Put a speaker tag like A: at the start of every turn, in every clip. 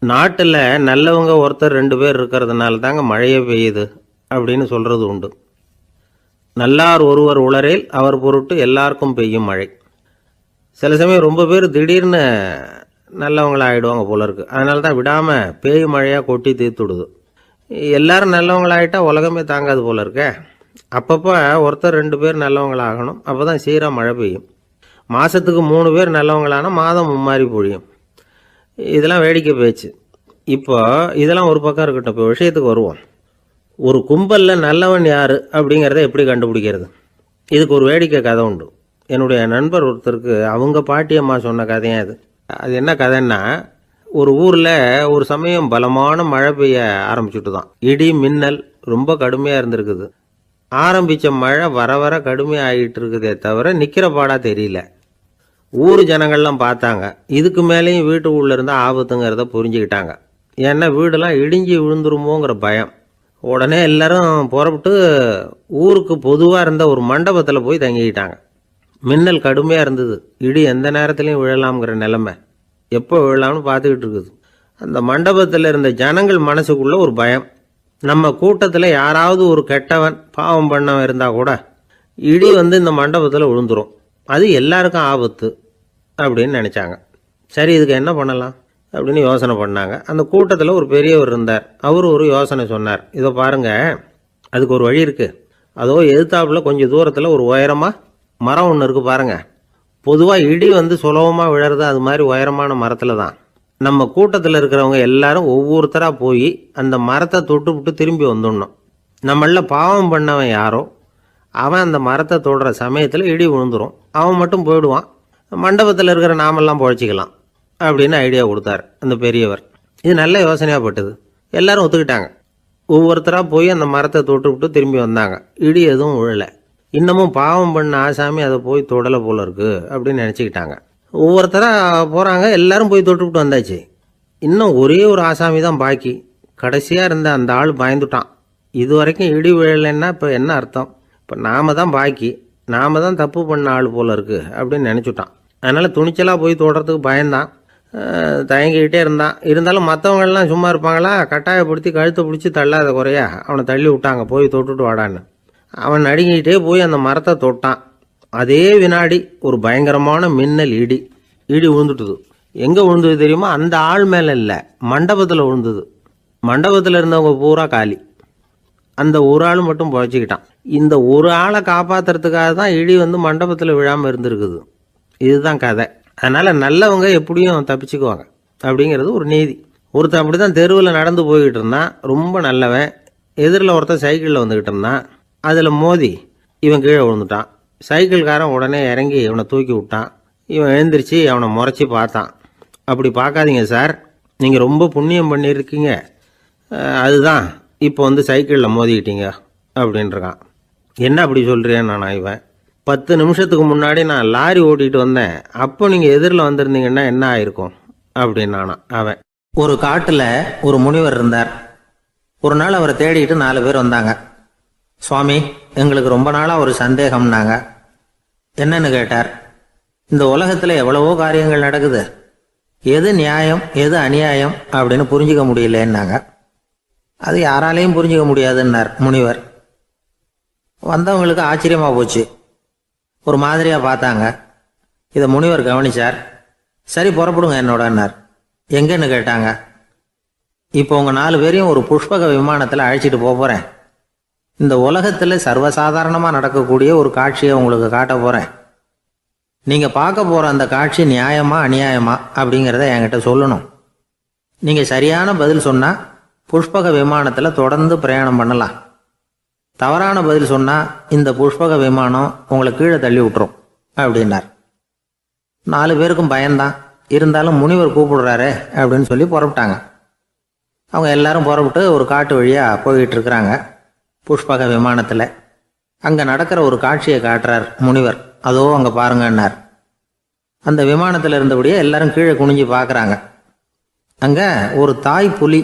A: நாட்டில் நல்லவங்க ஒருத்தர் 2 பேர் இருக்கிறதுனால தாங்க மழையே பெய்யுது அப்படின்னு சொல்கிறது உண்டு. நல்லார் ஒருவர் உளரேல் அவர் பொருட்டு எல்லாருக்கும் பெய்யும் மழை. சில சமயம் ரொம்ப பேர் திடீர்னு நல்லவங்களாகிடுவாங்க போல இருக்கு. அதனால தான் விடாமல் பேய் மழையாக கொட்டி தீர்த்துடுது. எல்லாரும் நல்லவங்களாகிட்டா உலகமே தாங்காது போல இருக்க. அப்பப்போ ஒருத்தர் 2 பேர் நல்லவங்களாகணும். அப்போ தான் சீராக மழை பெய்யும். மாதத்துக்கு 3 பேர் நல்லவங்களானா மாதம் மும்மாரி பொழியும். இதெல்லாம் வேடிக்கை பேச்சு. இப்போ இதெல்லாம் ஒரு பக்கம் இருக்கட்டும். இப்போ விஷயத்துக்கு வருவோம். ஒரு கும்பலில் நல்லவன் யார் அப்படிங்கிறத எப்படி கண்டுபிடிக்கிறது? இதுக்கு ஒரு வேடிக்கை கதை உண்டு. என்னுடைய நண்பர் ஒருத்தருக்கு அவங்க பாட்டியம்மா சொன்ன கதையாக அது. அது என்ன கதைன்னா, ஒரு ஊரில் ஒரு சமயம் பலமான மழை பெய்ய ஆரம்பிச்சுட்டு தான். இடி மின்னல் ரொம்ப கடுமையாக இருந்திருக்குது. ஆரம்பித்த மழை வர வர கடுமையாக ஆகிட்டு இருக்குதே தவிர நிற்கிற பாடாக தெரியல. ஊர் ஜனங்கள்லாம் பார்த்தாங்க. இதுக்கு மேலேயும் வீட்டுக்குள்ளே இருந்தால் ஆபத்துங்கிறத புரிஞ்சுக்கிட்டாங்க. ஏன்னா வீடெல்லாம் இடிஞ்சி விழுந்துருமோங்கிற பயம். உடனே எல்லாரும் புறப்பட்டு ஊருக்கு பொதுவாக இருந்த ஒரு மண்டபத்தில் போய் தங்கிக்கிட்டாங்க. மின்னல் கடுமையாக இருந்தது. இடி எந்த நேரத்துலையும் விழலாம்ங்கிற நிலைமை. எப்போ விழலாம்னு பார்த்துக்கிட்டு இருக்குது. அந்த மண்டபத்தில் இருந்த ஜனங்கள் மனசுக்குள்ளே ஒரு பயம். நம்ம கூட்டத்தில் யாராவது ஒரு கெட்டவன் பாவம் பண்ணவன் இருந்தால் கூட இடி இந்த மண்டபத்தில் விழுந்துரும். அது எல்லாருக்கும் ஆபத்து அப்படின்னு நினச்சாங்க. சரி, இதுக்கு என்ன பண்ணலாம் அப்படின்னு யோசனை பண்ணாங்க. அந்த கூட்டத்தில் ஒரு பெரியவர் இருந்தார். அவர் ஒரு யோசனை சொன்னார். இதை பாருங்கள், அதுக்கு ஒரு வழி இருக்குது. அதோ எதிர்த்தாப்புல கொஞ்சம் தூரத்தில் ஒரு உயரமாக மரம் ஒன்று இருக்குது பாருங்கள். பொதுவாக இடி சுலபமாக விழறது அது மாதிரி உயரமான மரத்தில் தான். நம்ம கூட்டத்தில் இருக்கிறவங்க எல்லாரும் ஒவ்வொருத்தராக போய் அந்த மரத்தை தொட்டு விட்டு திரும்பி வந்துடணும். நம்மள பாவம் பண்ணவன் யாரோ அவன் அந்த மரத்தை தொடுற சமயத்தில் இடி விழுந்துடும். அவன் மட்டும் போயிடுவான். மண்டபத்தில் இருக்கிற நாமெல்லாம் பொழைச்சிக்கலாம் அப்படின்னு ஐடியா கொடுத்தார் அந்த பெரியவர். இது நல்ல யோசனையாக பட்டது. எல்லாரும் ஒத்துக்கிட்டாங்க. ஒவ்வொருத்தராக போய் அந்த மரத்தை தொட்டு விட்டு திரும்பி வந்தாங்க. இடி எதுவும் விழலை. இன்னமும் பாவம் பண்ண ஆசாமி அதை போய் தொடலை போல இருக்கு அப்படின்னு நினச்சிக்கிட்டாங்க. ஒவ்வொருத்தராக போகிறாங்க. எல்லாரும் போய் தொட்டு விட்டு வந்தாச்சு. இன்னும் ஒரே ஒரு ஆசாமி தான் பாக்கி. கடைசியாக இருந்த அந்த ஆள் பயந்துட்டான். இது வரைக்கும் இடி விழலைன்னா இப்போ என்ன அர்த்தம்? இப்போ நாம தான் பாக்கி, நாம தான் தப்பு பண்ண ஆள் போல இருக்குது அப்படின்னு நினச்சிட்டான். அதனால் துணிச்சலாக போய் தொடுறதுக்கு பயந்தான். தயங்கிக்கிட்டே இருந்தான். இருந்தாலும் மற்றவங்கள்லாம் சும்மா இருப்பாங்களா? கட்டாயப்படுத்தி கழுத்தை பிடிச்சி தள்ளாத குறையா அவனை தள்ளி விட்டாங்க. போய் தொட்டுட்டு வாடான்னு. அவன் நடுங்கிக்கிட்டே போய் அந்த மரத்தை தொட்டான். அதே வினாடி ஒரு பயங்கரமான மின்னல் இடி விழுந்துட்டுது. எங்கே விழுந்தது தெரியுமா? அந்த ஆள் மேலே இல்லை, மண்டபத்தில் விழுந்தது. மண்டபத்தில் இருந்தவங்க பூரா காலி. அந்த ஒரு ஆள் மட்டும் புழைச்சிக்கிட்டான். இந்த ஒரு ஆளை காப்பாற்றுறதுக்காக தான் இடி மண்டபத்தில் விழாமல் இருந்திருக்குது. இதுதான் கதை. அதனால் நல்லவங்க எப்படியும் தப்பிச்சுக்குவாங்க அப்படிங்கிறது ஒரு நீதி. ஒருத்தன் அப்படி தான் தெருவில் நடந்து போய்கிட்டு இருந்தான். ரொம்ப நல்லவன். எதிரில் ஒருத்தன் சைக்கிளில் வந்துக்கிட்டு இருந்தான். அதில் மோதி இவன் கீழே விழுந்துட்டான். சைக்கிள்காரன் உடனே இறங்கி இவனை தூக்கி விட்டான். இவன் எழுந்திரிச்சு அவனை முறைச்சி பார்த்தான். அப்படி பார்க்காதீங்க சார், நீங்கள் ரொம்ப புண்ணியம் பண்ணியிருக்கீங்க, அதுதான் இப்போ சைக்கிளில் மோதிக்கிட்டீங்க அப்படின்றான். என்ன அப்படி சொல்கிறேன் நான்? இவன் 10 நிமிஷத்துக்கு முன்னாடி நான் லாரி ஓட்டிகிட்டு வந்தேன், அப்போ நீங்கள் எதிரில் வந்திருந்தீங்கன்னா என்ன ஆயிருக்கும் அப்படின்னானா அவன். ஒரு காட்டில் ஒரு முனிவர் இருந்தார். ஒரு நாள் அவரை தேடிக்கிட்டு 4 பேர் வந்தாங்க. சுவாமி, எங்களுக்கு ரொம்ப நாளாக ஒரு சந்தேகம்னாங்க. என்னன்னு கேட்டார். இந்த உலகத்தில் எவ்வளவோ காரியங்கள் நடக்குது, எது நியாயம் எது அநியாயம் அப்படின்னு புரிஞ்சிக்க முடியலன்னாங்க. அது யாராலையும் புரிஞ்சிக்க முடியாதுன்னார் முனிவர். வந்தவங்களுக்கு ஆச்சரியமாக போச்சு. ஒரு மாதிரியாக பார்த்தாங்க. இதை முனிவர் கவனிச்சார். சரி, புறப்படுங்க என்னோடன்னார். எங்கன்னு கேட்டாங்க. இப்போ உங்கள் 4 பேரையும் ஒரு புஷ்பக விமானத்தில் அழைச்சிட்டு போகிறேன். இந்த உலகத்தில் சர்வசாதாரணமாக நடக்கக்கூடிய ஒரு காட்சியை உங்களுக்கு காட்ட போகிறேன். நீங்கள் பார்க்க போகிற அந்த காட்சி நியாயமா அநியாயமா அப்படிங்கிறத என்கிட்ட சொல்லணும். நீங்கள் சரியான பதில் சொன்னால் புஷ்பக விமானத்தில் தொடர்ந்து பிரயாணம் பண்ணலாம். தவறான பதில் சொன்னால் இந்த புஷ்பக விமானம் உங்களை கீழே தள்ளி விட்டுரும் அப்படின்னார். 4 பேருக்கும் பயந்தான். இருந்தாலும் முனிவர் கூப்பிடுறாரு அப்படின்னு சொல்லி புறப்பட்டாங்க. அவங்க எல்லாரும் புறப்பட்டு ஒரு காட்டு வழியாக போய்கிட்டு இருக்கிறாங்க புஷ்பக விமானத்தில். அங்கே நடக்கிற ஒரு காட்சியை காட்டுறார் முனிவர். அதோ அங்கே பாருங்கன்னார். அந்த விமானத்தில் இருந்தபடியே எல்லாரும் கீழே குனிஞ்சு பார்க்குறாங்க. அங்கே ஒரு தாய் புலி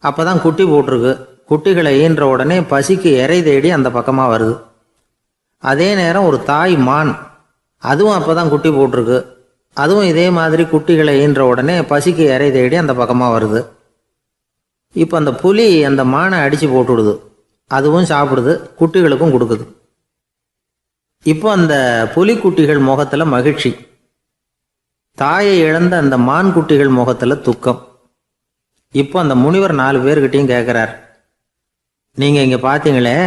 A: அப்போ தான் குட்டி போட்டிருக்கு. குட்டிகளை ஈன்ற உடனே பசிக்கு இறை தேடி அந்த பக்கமாக வருது. அதே நேரம் ஒரு தாய் மான், அதுவும் அப்போ தான் குட்டி போட்டிருக்கு. அதுவும் இதே மாதிரி குட்டிகளை ஈன்ற உடனே பசிக்கு இறை தேடி அந்த பக்கமாக வருது. இப்போ அந்த புலி அந்த மானை அடித்து போட்டுவிடுது, அதுவும் சாப்பிடுது, குட்டிகளுக்கும் கொடுக்குது. இப்போ அந்த புலிக்குட்டிகள் முகத்தில் மகிழ்ச்சி, தாயை இழந்த அந்த மான் குட்டிகள் முகத்தில் துக்கம். இப்போ அந்த முனிவர் 4 பேர்கிட்டையும் கேட்குறார், நீங்கள் இங்கே பார்த்தீங்களே,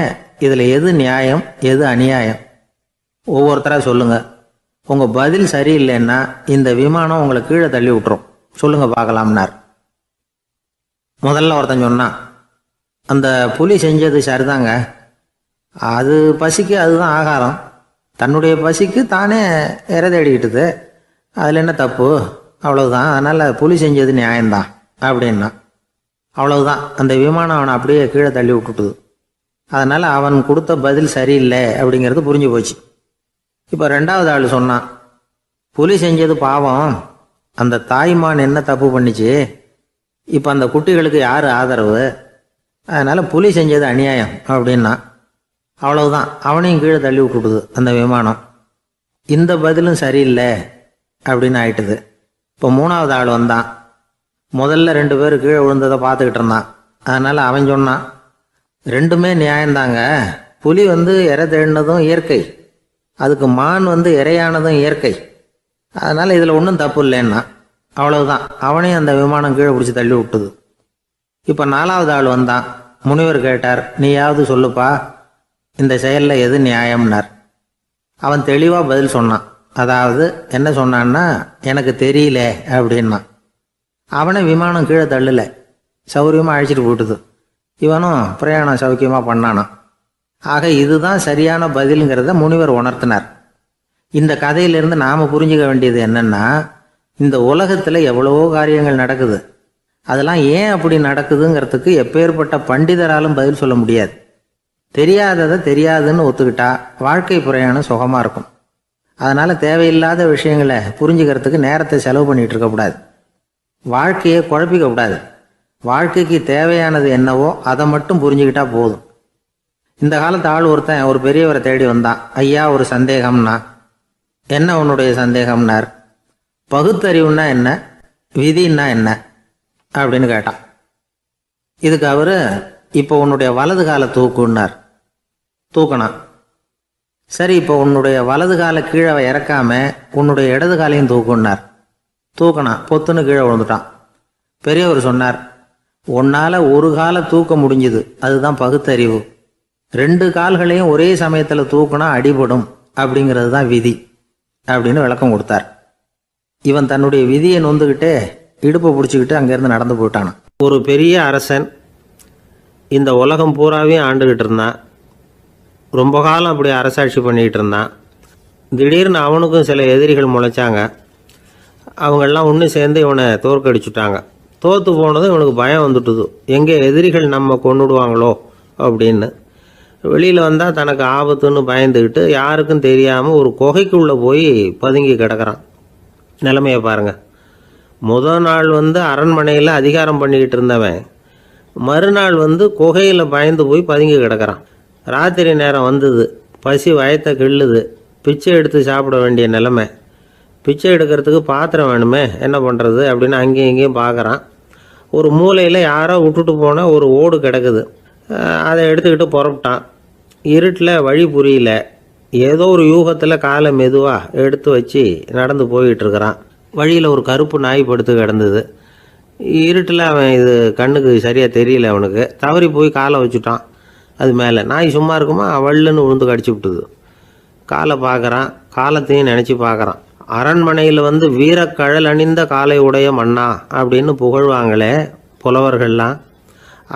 A: இதில் எது நியாயம் எது அநியாயம்? ஒவ்வொருத்தராக சொல்லுங்கள். உங்கள் பதில் சரியில்லைன்னா இந்த விமானம் உங்களை கீழே தள்ளி விட்டுரும், சொல்லுங்கள் பார்க்கலாம்னார். முதல்ல ஒருத்தன் சொன்னான், அந்த புலி செஞ்சது சரிதாங்க, அது பசிக்கு அதுதான் ஆகாரம், தன்னுடைய பசிக்கு தானே இறை தேடிக்கிட்டுது, அதில் என்ன தப்பு, அவ்வளவுதான், அதனால் புலி செஞ்சது நியாயம்தான் அப்படின்னா. அவ்வளவுதான், அந்த விமானம் அவனை அப்படியே கீழே தள்ளி விட்டுட்டுது. அதனால் அவன் கொடுத்த பதில் சரியில்லை அப்படிங்கிறது புரிஞ்சு போச்சு. இப்போ 2வது ஆள் சொன்னான், புலி செஞ்சது பாவம், அந்த தாய்மான் என்ன தப்பு பண்ணிச்சு, இப்போ அந்த குட்டிகளுக்கு யார் ஆதரவு, அதனால் புலி செஞ்சது அநியாயம் அப்படின்னா. அவ்வளவுதான், அவனையும் கீழே தள்ளி விட்டுடுது அந்த விமானம். இந்த பதிலும் சரியில்லை அப்படின்னு ஆயிட்டுது. இப்போ 3வது ஆள் வந்தான். முதல்ல 2 பேர் கீழே விழுந்ததை பார்த்துக்கிட்டு இருந்தான். அதனால் அவன் சொன்னான், ரெண்டுமே நியாயம்தாங்க, புலி இறை தேடினதும் இயற்கை, அதுக்கு மான் இறையானதும் இயற்கை, அதனால் இதில் ஒன்றும் தப்பு இல்லைன்னா. அவ்வளவுதான், அவனையும் அந்த விமானம் கீழே பிடிச்சி தள்ளி விட்டுது. இப்போ 4வது ஆள் வந்தான். முனிவர் கேட்டார், நீயாவது சொல்லுப்பா, இந்த செயலில் எது நியாயம்னார். அவன் தெளிவாக பதில் சொன்னான். அதாவது என்ன சொன்னான்னா, எனக்கு தெரியல அப்படின்னா. அவனை விமானம் கீழே தள்ளலை, சௌரியமாக அழைச்சிட்டு போட்டுது. இவனும் பிரயாணம் சௌக்கியமாக பண்ணானான். ஆக இதுதான் சரியான பதிலுங்கிறத முனிவர் உணர்த்தினார். இந்த கதையிலிருந்து நாம் புரிஞ்சுக்க வேண்டியது என்னன்னா, இந்த உலகத்தில் எவ்வளவோ காரியங்கள் நடக்குது, அதெல்லாம் ஏன் அப்படி நடக்குதுங்கிறதுக்கு எப்பேற்பட்ட பண்டிதராலும் பதில் சொல்ல முடியாது. தெரியாததை தெரியாதுன்னு ஒத்துக்கிட்டா வாழ்க்கை பிரயாணம் சுகமாக இருக்கும். அதனால் தேவையில்லாத விஷயங்களை புரிஞ்சுக்கிறதுக்கு நேரத்தை செலவு பண்ணிகிட்டு இருக்கக்கூடாது, வாழ்க்கையை குழப்பிக்க கூடாது. வாழ்க்கைக்கு தேவையானது என்னவோ அதை மட்டும் புரிஞ்சுக்கிட்டா போதும். இந்த காலத்து ஆள் ஒருத்தன் ஒரு பெரியவரை தேடி வந்தான். ஐயா, ஒரு சந்தேகம்னா. என்ன உன்னுடைய சந்தேகம்னார். பகுத்தறிவுன்னா என்ன, விதின்னா என்ன அப்படின்னு கேட்டான். இதுக்கு அவர், இப்போ உன்னுடைய வலது காலை தூக்குன்னார். தூக்கினான். சரி, இப்போ உன்னுடைய வலது காலை கீழே இறக்காம உன்னுடைய இடது காலையும் தூக்குன்னார். தூக்கினான். பொத்துன்னு கீழே விழுந்துட்டான். பெரியவர் சொன்னார், உன்னால் ஒரு காலை தூக்க முடிஞ்சுது, அதுதான் பகுத்தறிவு. 2 கால்களையும் ஒரே சமயத்தில் தூக்குனா அடிபடும், அப்படிங்கிறது தான் விதி அப்படின்னு விளக்கம் கொடுத்தார். இவன் தன்னுடைய விதியை நொந்துக்கிட்டே இடுப்பை பிடிச்சிக்கிட்டு அங்கேருந்து நடந்து போயிட்டானான். ஒரு பெரிய அரசன் இந்த உலகம் பூராவையும் ஆண்டுகிட்டு இருந்தான். ரொம்ப காலம் அப்படி அரசாட்சி பண்ணிக்கிட்டு இருந்தான். திடீர்னு அவனுக்கும் சில எதிரிகள் முளைச்சாங்க. அவங்கெல்லாம் ஒன்று சேர்ந்து இவனை தோற்கடிச்சுட்டாங்க. தோற்று போனதும் இவனுக்கு பயம் வந்துட்டுது, எங்கே எதிரிகள் நம்ம கொண்டுடுவாங்களோ அப்படின்னு. வெளியில் வந்தால் தனக்கு ஆபத்துன்னு பயந்துக்கிட்டு யாருக்கும் தெரியாமல் ஒரு குகைக்குள்ளே போய் பதுங்கி கிடக்கிறான். நிலைமையை பாருங்கள். முதல் நாள் அரண்மனையில் அதிகாரம் பண்ணிக்கிட்டு இருந்தவன் மறுநாள் குகையில் பயந்து போய் பதுங்கி கிடக்கிறான். ராத்திரி நேரம் வந்தது, பசி வயத்தை கிள்ளுது, பிச்சை எடுத்து சாப்பிட வேண்டிய நிலைமை. பிச்சை எடுக்கிறதுக்கு பாத்திரம் வேணுமே, என்ன பண்ணுறது அப்படின்னு அங்கேயும் இங்கேயும் பார்க்குறான். ஒரு மூலையில் யாரோ விட்டுட்டு போன ஒரு ஓடு கிடக்குது. அதை எடுத்துக்கிட்டு புறப்பட்டான். இருட்டில் வழி புரியல. ஏதோ ஒரு யூகத்தில் காலை மெதுவாக எடுத்து வச்சு நடந்து போயிட்டுருக்கிறான். வழியில் ஒரு கருப்பு நாய் படுத்து கிடந்தது. இருட்டில் அவன் இது கண்ணுக்கு சரியாக தெரியல, அவனுக்கு தவறி போய் காலை வச்சுட்டான். அது மேலே நாய் சும்மா இருக்குமா, வள்ளுன்னு விழுந்து கடிச்சு விட்டுது. காலை பார்க்குறான், காலத்தையும் நினச்சி பார்க்குறான். அரண்மனையில் வீரக்கழல் அணிந்த காலை உடைய மன்னா அப்படின்னு புகழ்வாங்களே புலவர்கள்லாம்,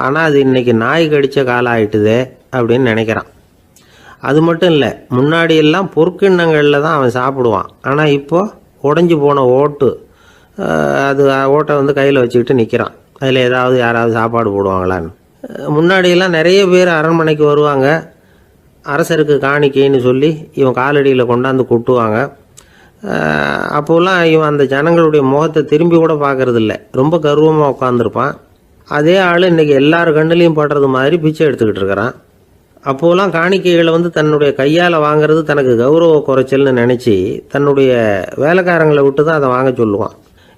A: ஆனால் அது இன்றைக்கி நாய் கடித்த காலம் ஆயிட்டுதே அப்படின்னு நினைக்கிறான். அது மட்டும் இல்லை, முன்னாடியெல்லாம் பொற்கிண்ணங்களில் தான் அவன் சாப்பிடுவான். ஆனால் இப்போது உடஞ்சி போன ஓட்டு, அது ஓட்டை கையில் வச்சுக்கிட்டு நிற்கிறான். அதில் யாராவது சாப்பாடு போடுவாங்களான்னு. முன்னாடியெல்லாம் நிறைய பேர் அரண்மனைக்கு வருவாங்க, அரசருக்கு காணிக்கைன்னு சொல்லி இவன் காலடியில் கொண்டாந்து கொட்டுவாங்க. அப்போல்லாம் இவன் அந்த ஜனங்களுடைய முகத்தை திரும்பி கூட பார்க்கறதில்ல, ரொம்ப கர்வமாக உட்காந்துருப்பான். அதே ஆள் இன்றைக்கி எல்லார் கண்ணுலேயும் படுறது மாதிரி பிச்சை எடுத்துக்கிட்டு இருக்கிறான். அப்போலாம் காணிக்கைகளை தன்னுடைய கையால் வாங்குறது தனக்கு கௌரவ குறைச்சல்னு நினச்சி தன்னுடைய வேலைக்காரங்களை விட்டு தான் அதை வாங்க சொல்லுவான்.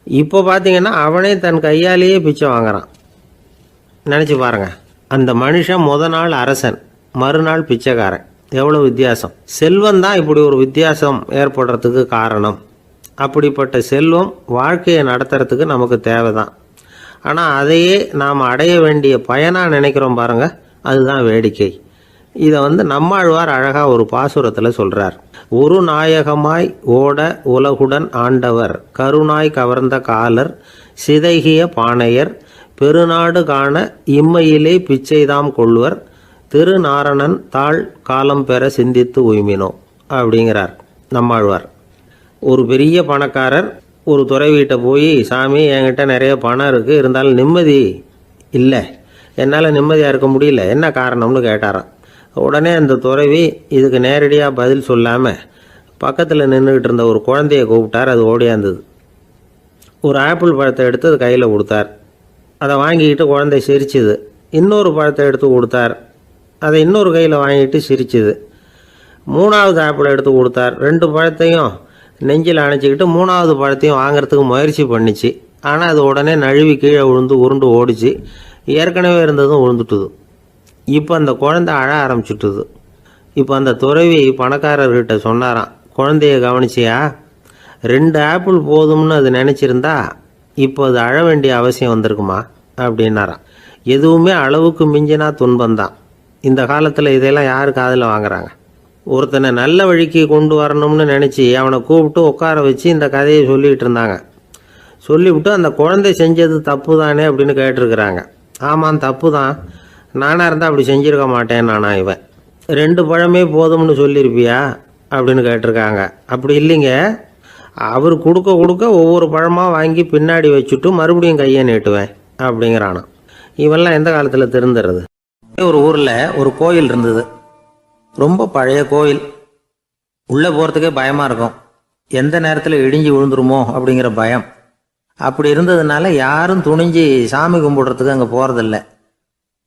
A: இப்போ பார்த்தீங்கன்னா அவனே தன் கையாலேயே பிச்சை வாங்குறான். நினச்சி பாருங்கள், அந்த மனுஷன் நாள் அரசன், மறுநாள் பிச்சைக்காரன், எவ்வளோ வித்தியாசம். செல்வம் தான் இப்படி ஒரு வித்தியாசம் ஏற்படுறதுக்கு காரணம். அப்படிப்பட்ட செல்வம் வாழ்க்கையை நடத்துறதுக்கு நமக்கு தேவை தான். ஆனால் அதையே நாம் அடைய வேண்டிய பயனாக நினைக்கிறோம் பாருங்கள், அதுதான் வேடிக்கை. இதை நம்மாழ்வார் அழகாக ஒரு பாசுரத்தில் சொல்கிறார். ஒரு நாயகமாய் ஓட உலகுடன் ஆண்டவர், கருணாய் கவர்ந்த காலர், சிதைகிய பானையர், பெருநாடு காண இம்மையிலே பிச்சைதாம் கொள்வர், திருநாரணன் தாழ் காலம் பெற சிந்தித்து உய்மினோ அப்படிங்கிறார் நம்மாழ்வார். ஒரு பெரிய பணக்காரர் ஒரு துறவிகிட்ட போய், சாமி என்கிட்ட நிறைய பணம் இருக்குது, இருந்தாலும் நிம்மதி இல்லை, என்னால் நிம்மதியாக இருக்க முடியல, என்ன காரணம்னு கேட்டாராம். உடனே அந்த துறவி இதுக்கு நேரடியாக பதில் சொல்லாமல் பக்கத்தில் நின்றுக்கிட்டு இருந்த ஒரு குழந்தைய கூப்பிட்டார். அது ஓடியாந்தது. ஒரு ஆப்பிள் பழத்தை எடுத்து அது கையில் கொடுத்தார். அதை வாங்கிக்கிட்டு குழந்தை சிரிச்சுது. இன்னொரு பழத்தை எடுத்து கொடுத்தார். அதை இன்னொரு கையில் வாங்கிட்டு சிரிச்சுது. மூணாவது ஆப்பிளை எடுத்து கொடுத்தார். 2 பழத்தையும் நெஞ்சில் அணைச்சிக்கிட்டு 3ஆவது பழத்தையும் வாங்கிறதுக்கு முயற்சி பண்ணிச்சு. ஆனால் அது உடனே நழுவி கீழே விழுந்து உருண்டு ஓடிச்சு. ஏற்கனவே இருந்ததும் விழுந்துட்டுது. இப்போ அந்த குழந்தை அழ ஆரம்பிச்சுட்டுது. இப்போ அந்த துறவி பணக்காரர்கிட்ட சொன்னாராம், குழந்தைய கவனிச்சியா, 2 ஆப்பிள் போதும்னு அது நினச்சிருந்தா இப்போ அது அழ வேண்டிய அவசியம் வந்திருக்குமா அப்படின்னாராம். எதுவுமே அளவுக்கு மிஞ்சினா துன்பந்தான். இந்த காலத்தில் இதெல்லாம் யார் காதில் வாங்குறாங்க? ஒருத்தனை நல்ல வழிக்கு கொண்டு வரணும்னு நினச்சி அவனை கூப்பிட்டு உட்கார வச்சு இந்த கதையை சொல்லிகிட்டு இருந்தாங்க. சொல்லிவிட்டு அந்த குழந்தை செஞ்சது தப்பு தானே அப்படின்னு கேட்டிருக்கிறாங்க. ஆமாம், தப்பு தான், நானாக இருந்தால் அப்படி செஞ்சுருக்க மாட்டேன் நானா இவன். 2 பழமே போதும்னு சொல்லியிருப்பியா அப்படின்னு கேட்டிருக்காங்க. அப்படி இல்லைங்க, அவர் கொடுக்க கொடுக்க ஒவ்வொரு பழமாக வாங்கி பின்னாடி வச்சுட்டு மறுபடியும் கையை நீட்டுவேன் அப்படிங்கிறானா. இவெல்லாம் எந்த காலத்தில் திருந்துறது? ஒரு ஊரில் ஒரு கோயில் இருந்தது. ரொம்ப பழைய கோயில். உள்ளே போகிறதுக்கே பயமாக இருக்கும். எந்த நேரத்தில் இடிஞ்சு விழுந்துருமோ அப்படிங்கிற பயம். அப்படி இருந்ததுனால யாரும் துணிஞ்சு சாமி கும்பிடுறதுக்கு அங்கே போகிறதில்ல.